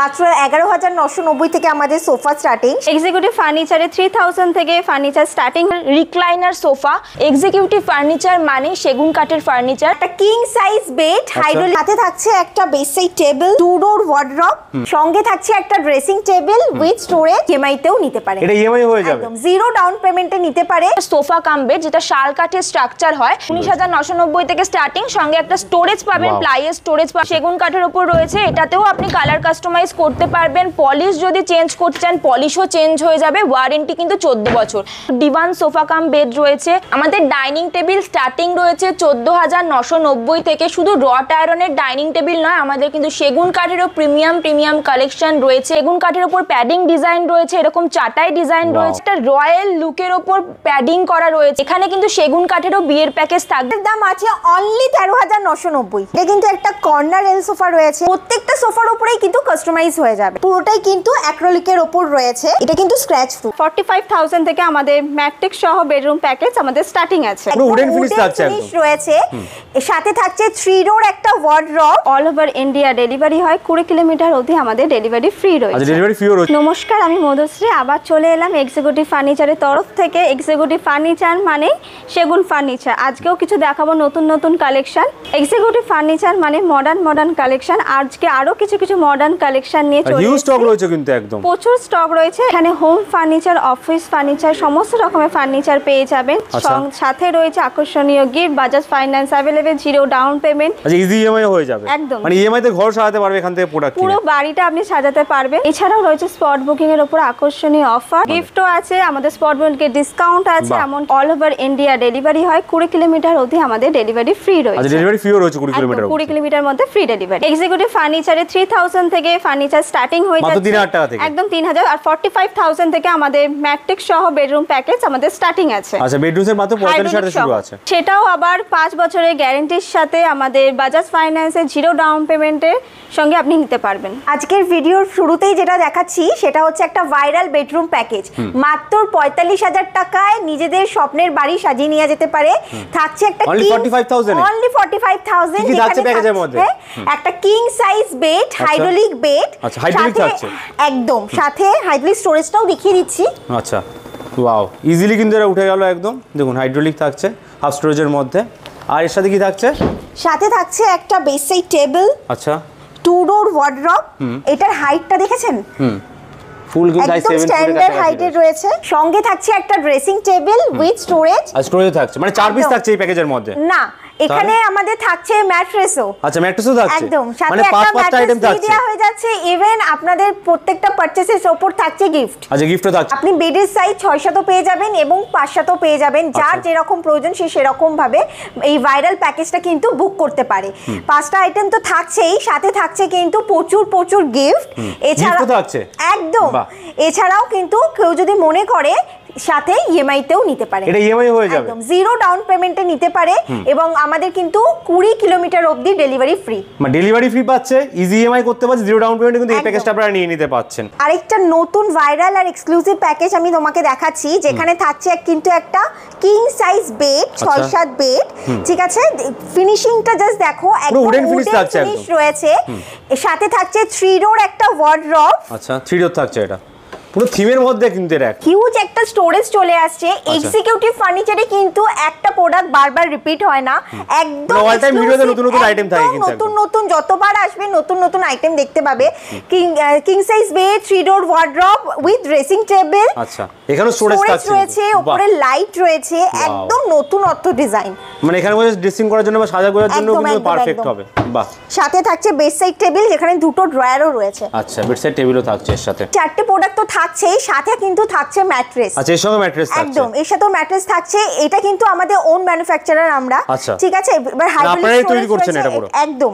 মাত্র 11,990 থেকে আমাদের সোফা স্টার্টিং। এক্সিকিউটিভ ফার্নিচারে 3000 থেকে furniture starting. Recliner sofa, executive furniture মানে সেগুন কাঠের ফার্নিচার। একটা কিং সাইজ বেড, হাইড্রোলিক, সাথে থাকছে একটা বেডসাইড টেবিল, 2 ডোর ওয়ার্ডরোব, সঙ্গে থাকছে একটা dressing table with storage. EMI তেও নিতে পারে, এটা ইএমআই হয়ে যাবে, একদম জিরো ডাউন পেমেন্টে নিতে পারে। সোফা কাম বেড যেটা শাল কাঠের স্ট্রাকচার হয়, 19,990 থেকে স্টার্টিং, সঙ্গে একটা স্টোরেজ পাবেন, প্লাইয়ের স্টোরেজ পাবেন, সেগুন কাঠের উপর রয়েছে। এটাতেও আপনি কালার কাস্টমাইজ করতে পারবেন। পলিশ যদি চেঞ্জ করতে চান পলিশও চেঞ্জ হয়ে যাবে, ওয়ারেন্টি কিন্তু 14 বছর। ডিভান সোফা কাম বেড রয়েছে। আমাদের ডাইনিং টেবিল স্টার্টিং রয়েছে 14,990 থেকে। শুধু রট আয়রনের ডাইনিং টেবিল নয়, আমাদের কিন্তু সেগুন কাঠেরও প্রিমিয়াম কালেকশন রয়েছে। সেগুন কাঠের উপর প্যাডিং ডিজাইন রয়েছে, এরকম চাটাই ডিজাইন রয়েছে, একটা রয়্যাল লুকের উপর প্যাডিং করা রয়েছে। এখানে কিন্তু সেগুন কাঠেরও বিয়ের প্যাকেজ থাকবে। দাম আছে অনলি 13,990। এটা কিন্তু একটা কর্নার এল সোফা রয়েছে, প্রত্যেকটা সোফার উপরেই কিন্তু কাস্টমাইজ হয়ে যাবে, পুরোটাই কিন্তু অ্যাক্রিলিকের উপর রয়েছে। এটা কিন্তু স্ক্র্যাচ প্রুফ। 45,000 থেকে আমাদের ম্যাট্রিক্স সহ বেডরুম প্যাকেজ আমাদের স্টার্টিং আছে। উডেন ফিনিশ থাকছে, একদম রয়েছে। এর সাথে থাকছে 3 ডোর একটা wardrobe. All over India delivery হয়, 20 কিলোমিটার অবধি আমাদের ডেলিভারি ফ্রি রয়েছে। আচ্ছা, ডেলিভারি ফ্রিও রয়েছে। নমস্কার, আমি মধুশ্রী, আবার চলে এলাম এক্সিকিউটিভ ফার্নিচারের তরফ থেকে। এক্সিকিউটিভ ফার্নিচার মানে সেগুন ফার্নিচার। আজকেও কিছু দেখাবো নতুন কালেকশন। এক্সিকিউটিভ ফার্নিচার মানে মডার্ন কালেকশন। আজকে আরো কিছু মডার্ন কালেকশন নিয়ে চলে হিউজ স্টক রয়েছে, কিন্তু একদম প্রচুর স্টক রয়েছে। এখানে হোম ফার্নিচার, অফিস ফার্নিচার, সমস্ত রকমের ফার্নিচার পেয়ে যাবেন। সাথে রয়েছে আকর্ষণীয় gift, Bajaj finance available, zero down payment. আচ্ছা, ইজি ইএমআই হয়ে যাবে, একদম। মানে ইএমআই তে ঘর সাজাতে পারবে, এখান থেকে প্রোডাক্ট পুরো বাড়িটা আপনি সাজাতে পারবেন। এছাড়াও রয়েছে স্পট বুকিং এর উপর আকর্ষণীয় অফার, গিফটও আছে, আমাদের স্পট বুকিং এর ডিসকাউন্ট আছে। এমন অল ওভার ইন্ডিয়া ডেলিভারি হয়, 20 কিলোমিটার অবধি আমাদের ডেলিভারি ফ্রি রয়েছে। আচ্ছা, ডেলিভারি ফ্রিও রয়েছে 20 কিলোমিটার, 20 কিলোমিটার মধ্যে ফ্রি ডেলিভারি। এক্সিকিউটিভ ফার্নিচারে 3000 থেকে ফার্নিচার স্টার্টিং হয়ে যাচ্ছে, মাত্র 3000 টাকা থেকে, একদম 3000। আর 45,000 থেকে আমাদের ম্যাট্রিক্স সহ বেডরুম প্যাকেজ আমাদের স্টার্টিং আছে। আচ্ছা, বেডরুমের মাত্র 45,000 থেকে শুরু আছে। সেটাও আবার 5 বছরের গ্যারান্টির সাথে আমাদের বাজাজ ফাইন্যান্সে জিরো ডাউন পেমেন্টের সঙ্গে আপনি নিতে পারবেন। আজকের ভিডিওর শুরুতেই যেটা দেখাচ্ছি সেটা হচ্ছে একটা ভাইরাল বেডরুম প্যাকেজ। মাত্র 45,000 টাকায় নিজেদের স্বপ্নের বাড়ি সাজিয়ে নিয়ে যেতে পারে। থাকছে একটা অনলি 45,000 কি থাকছে প্যাকেজের মধ্যে? একটা king size bed, hydraulic bed. আচ্ছা, হাইড্রোলিক থাকছে একদম, সাথে হাইড্রোলিক স্টোরেজটাও দেখিয়ে দিচ্ছি। আচ্ছা, ওয়াও, ইজিলি কিন্তু এটা উঠে গেল একদম। দেখুন, হাইড্রোলিক থাকছে হাফ স্টোরেজের মধ্যে। আর এর সাথে কি থাকছে? সাথে থাকছে একটা বেডসাইড টেবিল, আচ্ছা, 2 ডোর ওয়ার্ডরোব। এটার হাইটটা দেখেছেন? ফুল সাইজ 7 স্ট্যান্ডার্ড হাইটের রয়েছে। সঙ্গে থাকছে একটা ড্রেসিং টেবিল উইথ স্টোরেজ। আর স্টোরেজ থাকছে, মানে 4 পিস থাকছে এই প্যাকেজের মধ্যে না, এখানে আমাদের থাকছে ম্যাট্রেসও। আচ্ছা, ম্যাট্রেসও থাকছে, একদম, মানে সাথে একটা 5-5টা আইটেম থাকছে। দেয়া হয়ে যাচ্ছে। ইভেন আপনাদের প্রত্যেকটা পারচেজের উপর থাকছে গিফট। আচ্ছা, গিফটও থাকছে। আপনি বেডের সাইজ 6-7 পেয়ে যাবেন এবং 5-7 পেয়ে যাবেন। যার যেরকম প্রয়োজন সে সেরকম ভাবে এই ভাইরাল প্যাকেজটা কিন্তু বুক করতে পারে। 5টা আইটেম তো থাকছেই, সাথে থাকছে কিন্তু প্রচুর গিফট। এছাড়া থাকছে একদম, এছাড়াও কিন্তু কেউ যদি মনে করে সাথে ইএমআই তেও নিতে পারে, এটা ইএমআই হয়ে যাবে, একদম জিরো ডাউন পেমেন্টে নিতে পারে। এবং আমাদের কিন্তু 20 কিলোমিটার অবধি ডেলিভারি ফ্রি, মানে ডেলিভারি ফ্রি পাচ্ছে, ইজি ইএমআই করতে পারছে, জিরো ডাউন পেমেন্টে কিন্তু এই প্যাকেজটা আপনারা নিয়ে নিতে পাচ্ছেন। আরেকটা নতুন ভাইরাল আর এক্সক্লুসিভ প্যাকেজ আমি তোমাকে দেখাচ্ছি, যেখানে থাকছে কিন্তু একটা কিং সাইজ বেড, 6-7 বেড। ঠিক আছে, ফিনিশিংটা জাস্ট দেখো, একদম উডেন ফিনিশ রয়েছে। এর সাথে থাকছে 3 ডোর একটা ওয়ার্ডরোব। আচ্ছা, 3 ডোর থাকছে, এটা পুরো থিমের মধ্যে কিন্তু এটা হিউজ একটা স্টোরেজ চলে আসছে। এক্সিকিউটিভ ফার্নিচারে কিন্তু একটা প্রোডাক্ট বারবার রিপিট হয় না, একদম অল টাইম ভিডিওতে নতুন আইটেম থাকে, কিন্তু নতুন যতবার আসবে নতুন আইটেম দেখতে পাবে। King size bed, 3 door wardrobe with dressing table. আচ্ছা, এখানে স্টোরেজ রয়েছে, উপরে লাইট রয়েছে, একদম নতুনত্ব ডিজাইন। মানে এখানে বসে ড্রেসিং করার জন্য বা সাজা করার জন্য কিন্তু পারফেক্ট হবে। বাহ, সাথে থাকছে বেডসাইড টেবিল, যেখানে 2টো ড্রয়ারও রয়েছে। আচ্ছা, বেডসাইড টেবিলও থাকছে এর সাথে। 4টে প্রোডাক্ট তো থাকছেই, সাথে কিন্তু থাকছে ম্যাট্রেস। আচ্ছা, এর সঙ্গে ম্যাট্রেস থাকছে, একদম এর সাথেও ম্যাট্রেস থাকছে। এটা কিন্তু আমাদের ওন ম্যানুফ্যাকচারার আমরা। ঠিক আছে, এবার হাইড্রোলিক তৈরি করছেন এটা পুরো, একদম।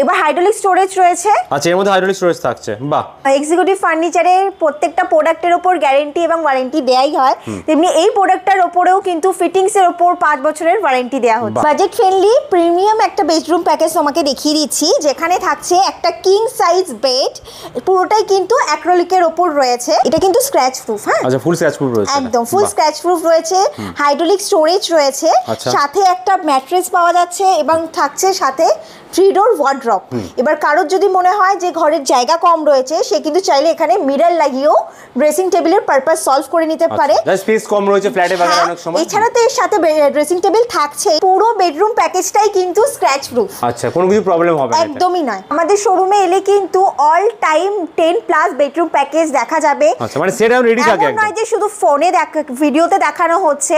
এবার হাইড্রোলিক স্টোরেজ রয়েছে। আচ্ছা, এর মধ্যে হাইড্রোলিক স্টোরেজ থাকছে। বাহ, এক্সিকিউটিভ ফার্নিচারের প্রত্যেকটা প্রোডাক্টের উপর গ্যারান্টি এবং ওয়ারেন্টি দেয়াই হয়, তেমনি এই প্রোডাক্টটার উপরেও কিন্তু ফিটিংস এর উপর 5 বছরের ওয়ারেন্টি দেয়া হচ্ছে। বাজেট ফ্রেন্ডলি প্রিমিয়াম একটা বেডরুম প্যাকেজ তোমাকে দেখিয়ে দিচ্ছি, যেখানে থাকছে একটা কিং সাইজ বেড, পুরোটাই কিন্তু অ্যাক্রিলিকের উপর রয়েছে। এটা কিন্তু স্ক্র্যাচ প্রুফ। হ্যাঁ আচ্ছা, ফুল স্ক্র্যাচ প্রুফ রয়েছে, একদম ফুল স্ক্র্যাচ প্রুফ রয়েছে, হাইড্রোলিক স্টোরেজ রয়েছে, আচ্ছা। সাথে একটা ম্যাট্রেস পাওয়া যাচ্ছে এবং থাকছে সাথে 3 ডোর ওয়ার্ড্রপ। এবার কারোর যদি মনে হয় যে ঘরের জায়গা কম রয়েছে, সে কিন্তু চাইলে এখানে মিরর লাগিয়েও ড্রেসিং টেবিলের পারপাস সলভ করে নিতে পারে। স্পেস কম রয়েছে ফ্ল্যাটে বাগানে অনেক সময়। এছাড়া তো এর সাথে ড্রেসিং টেবিল থাকছে। পুরো বেডরুম প্যাকেজটাই কিন্তু স্ক্র্যাচ প্রুফ। আচ্ছা, কোনো কিছু প্রবলেম হবে না, একদমই নয়। আমাদের শোরুমে এলে কিন্তু অল টাইম 10+ বেডরুম প্যাকেজ দেখা যাবে। আচ্ছা, মানে সেট আপ রেডি থাকে, এমন নয় যে শুধু ফোনে ভিডিওতে দেখানো হচ্ছে।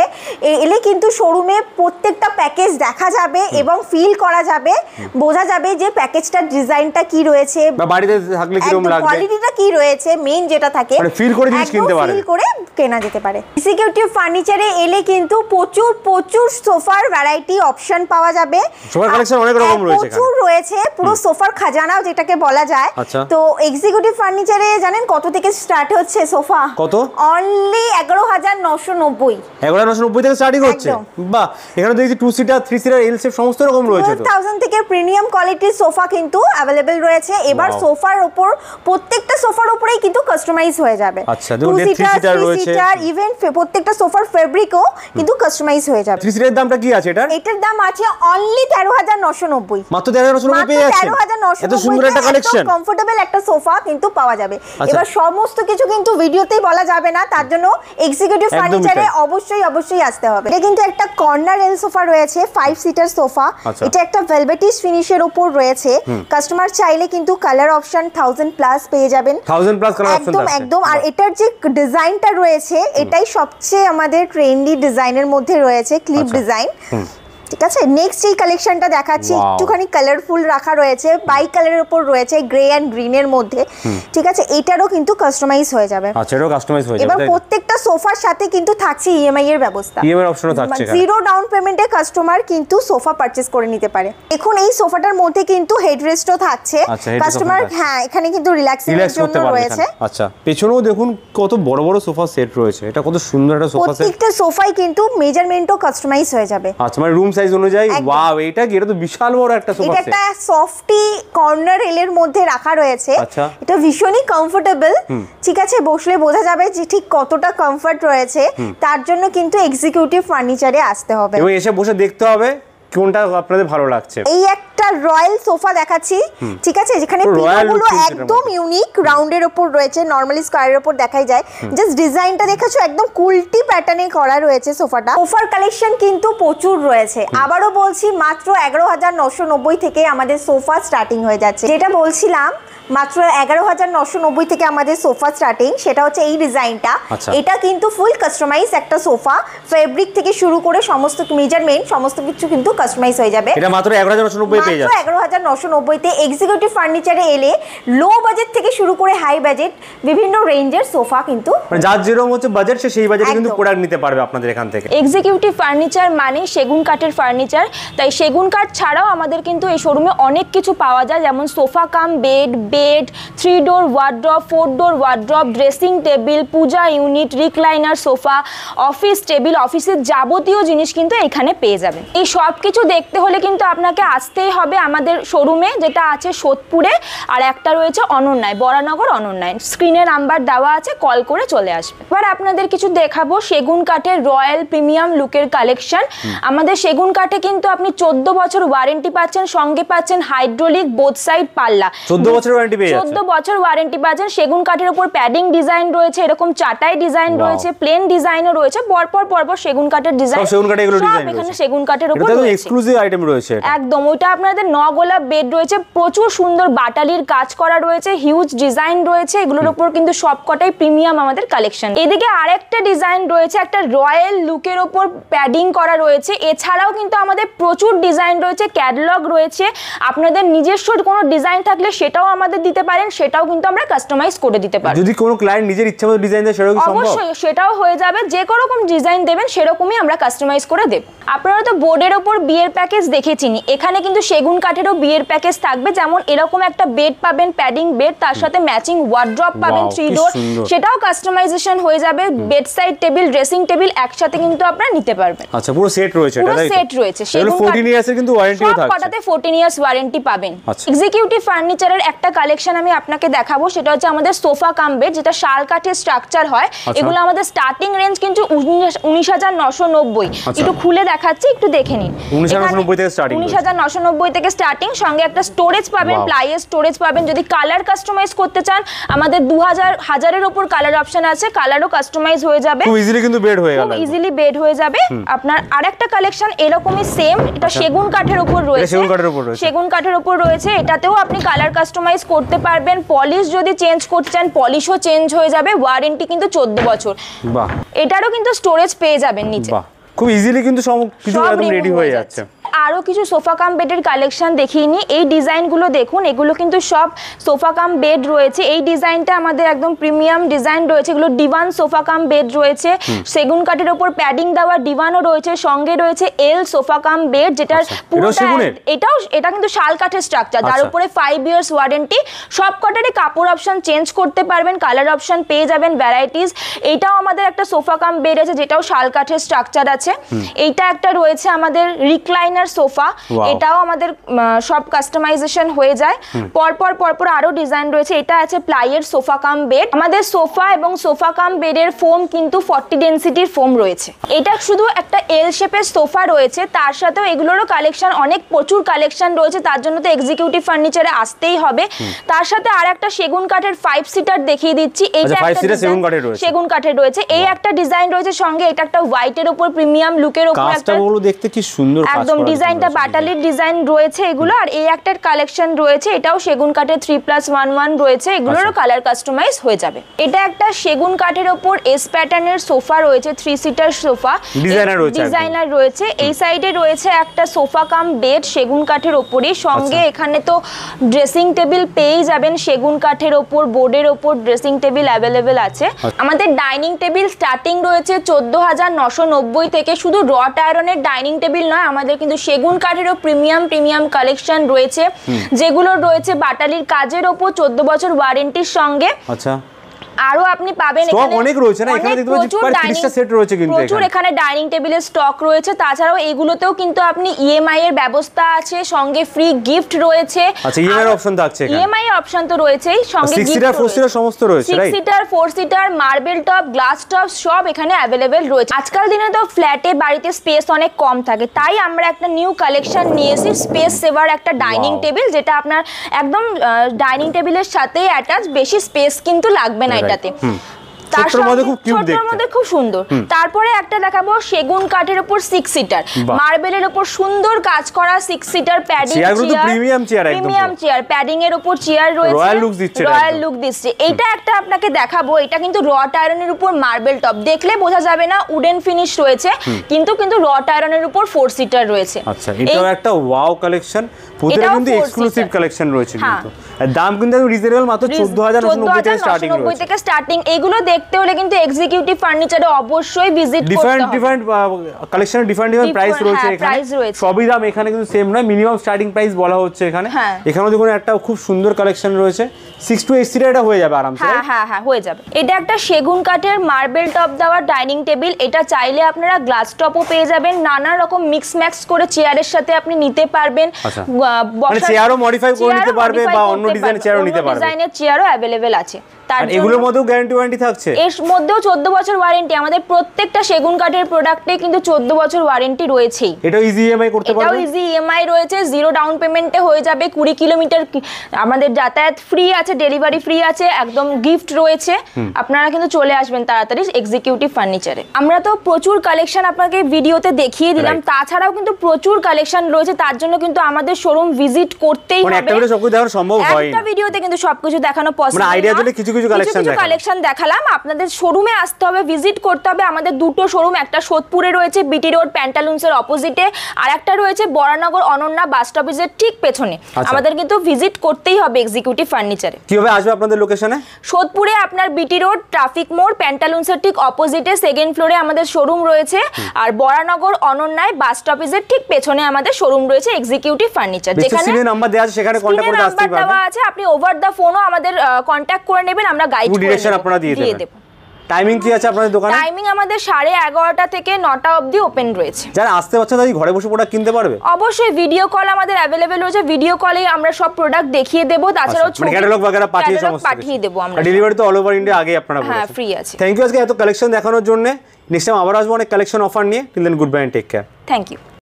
এলে কিন্তু শোরুমে প্রত্যেকটা প্যাকেজ দেখা যাবে এবং ফিল করা যাবে, বোঝা যাবে যে প্যাকেজটার ডিজাইনটা কি রয়েছে বা বাড়িতে থাকলে কি রকম লাগবে, কোয়ালিটিটা কি রয়েছে, মেইন যেটা থাকে মানে ফিল করে জিনিস কিনতে পারে, ফিল করে কেনা যেতে পারে। এক্সিকিউটিভ ফার্নিচারে এলে কিন্তু প্রচুর সোফার ভ্যারাইটি অপশন পাওয়া যাবে। সোফার কালেকশন অনেক রকম রয়েছে, প্রচুর রয়েছে, পুরো সোফার খাজানা যেটাকে বলা যায়। আচ্ছা। তো এক্সিকিউটিভ ফার্নিচারে জানেন কত থেকে স্টার্ট হচ্ছে সোফা? কত? অনলি 11,990। 11,990 থেকে স্টার্টিং হচ্ছে। বাহ, এখানে দেখছি 2 সিটার 3 সিটার এল শেপ সমস্ত রকম রয়েছে। তো 12,000 থেকে প্রিমিয়াম কোয়ালিটির সোফা কিন্তু अवेलेबल রয়েছে। এবার সোফার উপর প্রত্যেকটা সোফার উপরেই কিন্তু কাস্টমাইজ হয়ে যাবে। আচ্ছা, দেখুন 3 সিটার রয়েছে, ইভেন প্রত্যেকটা সোফার ফেব্রিকও কিন্তু কাস্টমাইজ হয়ে যাবে। 3 সিটারের দামটা কি আছে এটার? এটার দাম আছে অনলি 13,990। মাত্র 13,990 পেয়ে যাচ্ছে। 13,990 এত সুন্দর একটা কালেকশন, কমফোর্টেবল একটা সোফা কিন্তু পাওয়া যাবে। এবার সমস্ত কিছু কিন্তু ভিডিওতেই বলা যাবে না, তার জন্য এক্সিকিউটিভ ফার্নিচারে অবশ্যই আসতে হবে। এটা কিন্তু একটা কর্নার এল সোফা রয়েছে, 5 সিটার সোফা। এটা একটা ভেলভেটিশ ফিনিশের উপর রয়েছে। কাস্টমার চাইলে কিন্তু কালার অপশন 1000+ পেয়ে যাবেন। 1000+ কালার অপশন আছে একদম। আর এটার যে ডিজাইনটা রয়েছে, এটাই সবচেয়ে আমাদের ট্রেন্ডি ডিজাইনের মধ্যে রয়েছে, ক্লিপ ডিজাইন। ঠিক আছে, নেক্সট এই কালেকশনটা দেখাচ্ছি, একটুখানি কালারফুল রাখা রয়েছে, বাই কালারের উপর রয়েছে, গ্রে অ্যান্ড গ্রিনের মধ্যে। ঠিক আছে, এটারও কিন্তু কাস্টমাইজ হয়ে যাবে। আচ্ছা, এটাও কাস্টমাইজ হয়ে যাবে। এবার প্রত্যেকটা সোফার সাথে কিন্তু থাকছে ইএমআই এর ব্যবস্থা। ইএমআই অপশনও থাকছে, 0 ডাউন পেমেন্টে কাস্টমার কিন্তু সোফা পারচেজ করে নিতে পারে। এখন এই সোফাটার মধ্যে কিন্তু হেডরেস্টও থাকছে। কাস্টমার এখানে কিন্তু রিল্যাক্সের জন্য রয়েছে। আচ্ছা, পেছনেও দেখুন কত বড় বড় সোফা সেট রয়েছে। এটা কত সুন্দর একটা সোফা সেট। প্রত্যেকটা সোফাই কিন্তু মেজারমেন্টও কাস্টমাইজ হয়ে যাবে। আচ্ছা, মানে রুম সাইজ অনুযায়ী। ওয়াও, এটা কি? এটা তো বিশাল বড় একটা সোফা সেট। এটা একটা সফটি কর্নার এলের মধ্যে রাখা রয়েছে। আচ্ছা, এটা ভীষণই কমফোর্টেবল। ঠিক আছে, বসলে বোঝা যাবে যে ঠিক কতটা কমফর্ট রয়েছে। তার জন্য কিন্তু এক্সিকিউটিভ ফার্নিচারে আসতে হবে এবং এসে বসে দেখতে হবে কোনটা আপনাদের ভালো লাগছে। এই একটা রয়্যাল সোফা দেখাচ্ছি। ঠিক আছে, যেখানে পিলোগুলো একদম ইউনিক, রাউন্ডের উপর রয়েছে, নরমালি স্কয়ারের উপর দেখাই যায়। জাস্ট ডিজাইনটা দেখেছো, একদম কুলটি প্যাটার্নে করা রয়েছে সোফাটা। সোফার কালেকশন কিন্তু প্রচুর রয়েছে। আবারও বলছি, মাত্র 11,990 থেকে আমাদের সোফা স্টার্টিং হয়ে যাচ্ছে। যেটা বলছিলাম, মাত্র 11,990 থেকে আমাদের সোফা স্টার্টিং, সেটা হচ্ছে এই ডিজাইনটা। এটা কিন্তু ফুল কাস্টমাইজ একটা সোফা, ফেব্রিক থেকে শুরু করে সমস্ত মেজারমেন্ট সমস্ত কিছু কিন্তু কাস্টমাইজ হয়ে যাবে। এটা মাত্র 11,990 পেয়ে যাচ্ছে। 11,990 তে এক্সিকিউটিভ ফার্নিচারে এলে লো বাজেট থেকে শুরু করে হাই বাজেট বিভিন্ন রেঞ্জের সোফা কিন্তু, মানে যার যেরকম হচ্ছে বাজেট, সেই বাজেটে কিন্তু প্রোডাক্ট নিতে পারবে আপনাদের এখান থেকে। এক্সিকিউটিভ ফার্নিচার মানে সেগুন কাঠের ফার্নিচার। তাই সেগুন কাঠ ছাড়াও আমাদের কিন্তু এই শোরুমে অনেক কিছু পাওয়া যায়, যেমন sofa cum bed, 3 door wardrobe, 4 door wardrobe, dressing table, puja unit, recliner sofa, office table, অফিসের যাবতীয় জিনিস কিন্তু এখানে পেয়ে যাবেন। এই সব কিছু দেখতে হলে কিন্তু আপনাকে আসতেই হবে আমাদের শোরুমে, যেটা আছে সোদপুরে, আর একটা রয়েছে অনন্যায়, বরানগর অনন্যায়। স্ক্রিনে নাম্বার দেওয়া আছে, কল করে চলে আসবে। এবার আপনাদের কিছু দেখাবো সেগুন কাঠের রয়্যাল প্রিমিয়াম লুকের কালেকশন। আমাদের সেগুন কাঠে কিন্তু আপনি 14 বছর ওয়ারেন্টি পাচ্ছেন, সঙ্গে পাচ্ছেন হাইড্রোলিক বোথ সাইড পাল্লা। 14 বছর ওয়ারেন্টি পেয়ে যাচ্ছে। 14 বছর ওয়ারেন্টি পাচ্ছেন। সেগুন কাঠের উপর প্যাডিং ডিজাইন রয়েছে, এরকম চাটাই ডিজাইন রয়েছে, প্লেন ডিজাইনও রয়েছে, পরপর সেগুন কাঠের ডিজাইন। সেগুন কাঠে এগুলো ডিজাইন রয়েছে। এখানে সেগুন কাঠের উপর এটা তো এক্সক্লুসিভ আইটেম রয়েছে। একদম, ওইটা আপনাদের 9 গোলাপ বেড রয়েছে, প্রচুর সুন্দর বাটালির কাজ করা রয়েছে, হিউজ ডিজাইন রয়েছে। এগুলোর উপর কিন্তু সবকটাই প্রিমিয়াম আমাদের কালেকশন। এদিকে আরেকটা ডিজাইন রয়েছে, একটা রয়্যাল লুকের উপর প্যাডিং করা রয়েছে। এছাড়াও কিন্তু আমাদের প্রচুর ডিজাইন রয়েছে, ক্যাটালগ রয়েছে। আপনাদের নিজস্ব কোনো ডিজাইন থাকলে সেটাও আমাদের দিতে পারেন, সেটাও কিন্তু আমরা কাস্টমাইজ করে দিতে পারি। যদি কোনো ক্লায়েন্ট নিজের ইচ্ছামতো ডিজাইন দেয়, সেটাও কি সম্ভব? অবশ্যই, সেটাও হয়ে যাবে। যে কোনো রকম ডিজাইন দেবেন সেরকমই আমরা কাস্টমাইজ করে দেব। আপনারা তো বোর্ডের উপর বিয়ের প্যাকেজ দেখেছেন, এখানে কিন্তু সেগুন কাঠেরও বিয়ের প্যাকেজ থাকবে, যেমন এরকম একটা বেড পাবেন, প্যাডিং বেড, তার সাথে ম্যাচিং ওয়ার্ড্রপ পাবেন 3 ডোর, সেটাও কাস্টমাইজেশন হয়ে যাবে। Bed side table, dressing table একসাথে কিন্তু আপনারা নিতে পারবেন। আচ্ছা, পুরো সেট রয়েছে, এটা পুরো সেট রয়েছে। সেগুন 14 ইয়ার্স এর কিন্তু ওয়ারেন্টিও থাকছে, সবকটাতে 14 ইয়ার্স ওয়ারেন্টি পাবেন। এক্সিকিউটিভ ফার্নিচারের একটা কালেকশন আমি আপনাকে দেখাবো, সেটা হচ্ছে আমাদের সোফা কাম বেড, যেটা শাল কাঠের স্ট্রাকচার হয়। এগুলো আমাদের স্টার্টিং রেঞ্জ কিন্তু 19,990। একটু খুলে দেখাচ্ছি, একটু দেখে নিন। 19,990 থেকে স্টার্টিং, 19,990 থেকে স্টার্টিং, সঙ্গে একটা স্টোরেজ পাবেন, প্লাইয়ের স্টোরেজ পাবেন। যদি কালার কাস্টমাইজ করতে চান, আমাদের 2000 এর উপর কালার অপশন আছে, কালারও কাস্টমাইজ হয়ে যাবে, খুব ইজিলি কিন্তু বেড হয়ে গেল, খুব ইজিলি বেড হয়ে যাবে। আপনার আরেকটা কালেকশন এরকমই সেম, এটা সেগুন কাঠের উপর রয়েছে, সেগুন কাঠের উপর রয়েছে। এটাতেও আপনি কালার কাস্টমাইজ করতে পারবেন। পলিশ যদি চেঞ্জ করতে চান, পলিশও চেঞ্জ হয়ে যাবে। ওয়ারেন্টি কিন্তু 14 বছর। বাহ, এটারও কিন্তু স্টোরেজ পেয়ে যাবেন নিচে। বাহ, খুব ইজিলি কিন্তু সব কিছু একদম রেডি হয়ে যাচ্ছে। আরো কিছু সোফা কাম বেডের কালেকশন দেখিয়ে নি। এই ডিজাইনগুলো দেখুন, এগুলো কিন্তু সব সোফা কাম বেড রয়েছে। এই ডিজাইনটা আমাদের একদম প্রিমিয়াম ডিজাইন রয়েছে। এগুলো ডিভান সোফা কাম বেড রয়েছে, সেগুন কাঠের উপর প্যাডিং দেওয়া ডিভানও রয়েছে, সঙ্গে রয়েছে এল সোফা কাম বেড, যেটার এটা কিন্তু শাল কাঠের স্ট্রাকচার, তার উপরে 5 ইয়ার্স ওয়ারেন্টি। সব কটারই কাপড় অপশন চেঞ্জ করতে পারবেন, কালার অপশন পেয়ে যাবেন ভ্যারাইটিস। এইটাও আমাদের একটা সোফা কাম বেড আছে, যেটাও শাল কাঠের স্ট্রাকচার আছে। এইটা একটা রয়েছে আমাদের রিক্লাইনার সোফা, এটাও আমাদের সব কাস্টমাইজেশন হয়ে যায়। পরপর আরো ডিজাইন রয়েছে। এটা আছে প্লাইয়ের সোফা কাম বেড। আমাদের সোফা এবং সোফা কাম বেডের ফোম কিন্তু 40 ডেনসিটির ফোম রয়েছে। এটা শুধু একটা এল শেপের সোফা রয়েছে, তার সাথেও এগুলোরও কালেকশন প্রচুর কালেকশন রয়েছে, তার জন্য তো এক্সিকিউটিভ ফার্নিচারে আসতেই হবে। তার সাথে আর একটা সেগুন কাঠের 5 সিটার দেখিয়ে দিচ্ছি। এইটা একটা সেগুন কাঠের রয়েছে। এই একটা ডিজাইন রয়েছে, সঙ্গে এটা একটা হোয়াইটের উপর প্রিমিয়াম লুকের উপর একটা, দেখতে কি সুন্দর একদম ডিজাইনটা বাটালির ডিজাইন রয়েছে এগুলো। আর এই একটা কালেকশন রয়েছে, এটাও সেগুন কাঠের 3+1 রয়েছে, এগুলোরও কালার কাস্টমাইজ হয়ে যাবে। এটা একটা সেগুন কাঠের উপর এস প্যাটার্নের সোফা রয়েছে, 3 সিটার সোফা, ডিজাইনার রয়েছে। এই সাইডে রয়েছে একটা সোফা কাম বেড সেগুন কাঠের উপরই, সঙ্গে এখানে তো ড্রেসিং টেবিল পেয়েই যাবেন সেগুন কাঠের ওপর, বোর্ডের ওপর ড্রেসিং টেবিল অ্যাভেলেবেল আছে। আমাদের ডাইনিং টেবিল স্টার্টিং রয়েছে 14,990 থেকে। শুধু রড আয়রনের ডাইনিং টেবিল নয়, আমাদের কিন্তু সেগুন কাঠেরও প্রিমিয়াম কালেকশন রয়েছে, যেগুলো রয়েছে বাটালির কাজের ওপর 14 বছর ওয়ারেন্টির সঙ্গে। আচ্ছা, আরো আপনি পাবেন এখানে অনেক রয়েছে না, এখানে দেখতে পাচ্ছি প্রায় 30টা সেট রয়েছে কিন্তু প্রচুর এখানে ডাইনিং টেবিলের স্টক রয়েছে। তাছাড়াও এগুলোতেও কিন্তু আপনি ইএমআই এর ব্যবস্থা আছে, সঙ্গে ফ্রি গিফট রয়েছে। আচ্ছা, ইএমআই এর অপশন থাকছে এখানে, ইএমআই এর অপশন তো রয়েছেই, সঙ্গে 6 সিটার 4 সিটার সমস্ত রয়েছে, 6 seater 4 seater marble top, glass top সব এখানে अवेलेबल রয়েছে। আজকাল দিনে তো ফ্ল্যাটে বাড়িতে স্পেস অনেক কম থাকে, তাই আমরা একটা নিউ কালেকশন নিয়েছি, স্পেস সেভার একটা ডাইনিং টেবিল, যেটা আপনার একদম ডাইনিং টেবিলের সাথে অ্যাটাচ, বেশি স্পেস কিন্তু লাগবে না এটাতে। ছোটর মধ্যে খুব সুন্দর। তারপরে একটা দেখাবো সেগুন কাঠের উপর 6 সিটার, মার্বেলের উপর সুন্দর কাজ করা 6 seater padding chair, premium chair, padding এর উপর চেয়ার রয়েছে, রয়্যাল লুক দিচ্ছে। এটা একটা আপনাকে দেখাবো, এটা কিন্তু রড আয়রনের উপর মার্বেল টপ, দেখলে বোঝা যাবে না উডেন ফিনিশ রয়েছে, কিন্তু রড আয়রনের উপর 4 সিটার রয়েছে। আচ্ছা, এটাও একটা ওয়াও কালেকশন, প্রতিটা কিন্তু এক্সক্লুসিভ কালেকশন রয়েছে, কিন্তু দাম কিন্তু রিজনেবল, মাত্র 14,990 থেকে স্টার্টিং। এগুলো দেখতে হলে কিন্তু এক্সিকিউটিভ ফার্নিচারে অবশ্যই ভিজিট করতে হবে। ডিফারেন্ট কালেকশনের ডিফারেন্ট প্রাইস রয়েছে এখানে, সবই দাম এখানে কিন্তু সেম নয়, মিনিমাম স্টার্টিং প্রাইস বলা হচ্ছে এখানে। এখানেও দেখুন একটা খুব সুন্দর কালেকশন রয়েছে, 6 to 8 সিটার এটা হয়ে যাবে আরামসে। হ্যাঁ হয়ে যাবে। এটা একটা সেগুন কাঠের মার্বেল টপ দেওয়া ডাইনিং টেবিল, এটা চাইলে আপনারা গ্লাস টপও পেয়ে যাবেন, নানা রকম মিক্স ম্যাক্স করে চেয়ারের সাথে আপনি নিতে পারবেন, মানে চেয়ারও মডিফাই করে নিতে পারবে, বা অন্য ডিজাইনের চেয়ারও নিতে পারবে, ডিজাইনের চেয়ারও अवेलेबल আছে। আর এগুলোর মধ্যেও গ্যারান্টি ওয়ারেন্টি থাকছে, এর মধ্যেও 14 বছর ওয়ারেন্টি। আমাদের প্রত্যেকটা সেগুন কাঠের প্রোডাক্টে কিন্তু 14 বছর ওয়ারেন্টি রয়েছেই। এটাও ইজি ইএমআই করতে পারবে, এটাও ইজি ইএমআই রয়েছে, জিরো ডাউন পেমেন্টে হয়ে যাবে। 20 কিলোমিটার আমাদের যাতায়াত ফ্রি আছে, ডেলিভারি ফ্রি আছে, একদম গিফট রয়েছে। আপনারা কিন্তু চলে আসবেন তাড়াতাড়ি এক্সিকিউটিভ ফার্নিচারে। আমরা তো প্রচুর কালেকশন আপনাকে ভিডিওতে দেখিয়ে দিলাম, তাছাড়াও কিন্তু প্রচুর কালেকশন রয়েছে, তার জন্য কিন্তু আমাদের শোরুম ভিজিট করতেই হবে। একটা ভিডিও সবকিছু দেখানো সম্ভব হয় না, একটা ভিডিওতে কিন্তু সবকিছু দেখানো পসিবল না, আইডিয়া দিলে কিছু কালেকশন দেখালাম। আপনাদের শোরুমে আসতে হবে, ভিজিট করতে হবে। আমাদের দুটো শোরুম, একটা সোদপুরে রয়েছে বিটি রোড প্যান্টালুন্সের অপোজিটে, আর একটা রয়েছে বরানগর অনন্যা বাস স্টপেজের ঠিক পেছনে। আমাদের কিন্তু ভিজিট করতেই হবে এক্সিকিউটিভ ফার্নিচারে। কিভাবে আসবে আপনাদের লোকেশনে? সোদপুরে আপনার বিটি রোড ট্রাফিক মোড় প্যান্টালুন্সের ঠিক অপোজিটে সেকেন্ড ফ্লোরে আমাদের শোরুম রয়েছে, আর বরানগর অনন্যায় বাস স্টপেজের ঠিক পেছনে আমাদের শোরুম রয়েছে এক্সিকিউটিভ ফার্নিচার, যেখানে নাম্বার দেওয়া আছে, সেখানে কন্টাক্ট করে আসতে পারবেন। দেওয়া আছে, আপনি ওভার দা ফোনও আমাদের কন্টাক্ট করে নেবেন, আমরা গাইড করে ডিরেকশন আপনারা দিয়ে দেব। টাইমিং কি আছে আপনাদের দোকানে? টাইমিং আমাদের 11:30 থেকে 9টা অবধি ওপেন রয়েছে। যারা আসতে পারছে তারা ঘরে বসে প্রোডাক্ট কিনতে পারবে? অবশ্যই ভিডিও কল আমাদের अवेलेबल রয়েছে, ভিডিও কলে আমরা সব প্রোডাক্ট দেখিয়ে দেব, তাছাড়াও ছবি ক্যাটালগ वगैरह পাঠিয়ে দেব আমরা। ডেলিভারি তো অল ওভার ইন্ডিয়া আগে আপনারা বলেছেন। হ্যাঁ, ফ্রি আছে। থ্যাংক ইউ আজকে এত কালেকশন দেখানোর জন্য। নেক্সট টাইম আবার আসবো অনেক কালেকশন অফার নিয়ে। Till then goodbye and take care. Thank you.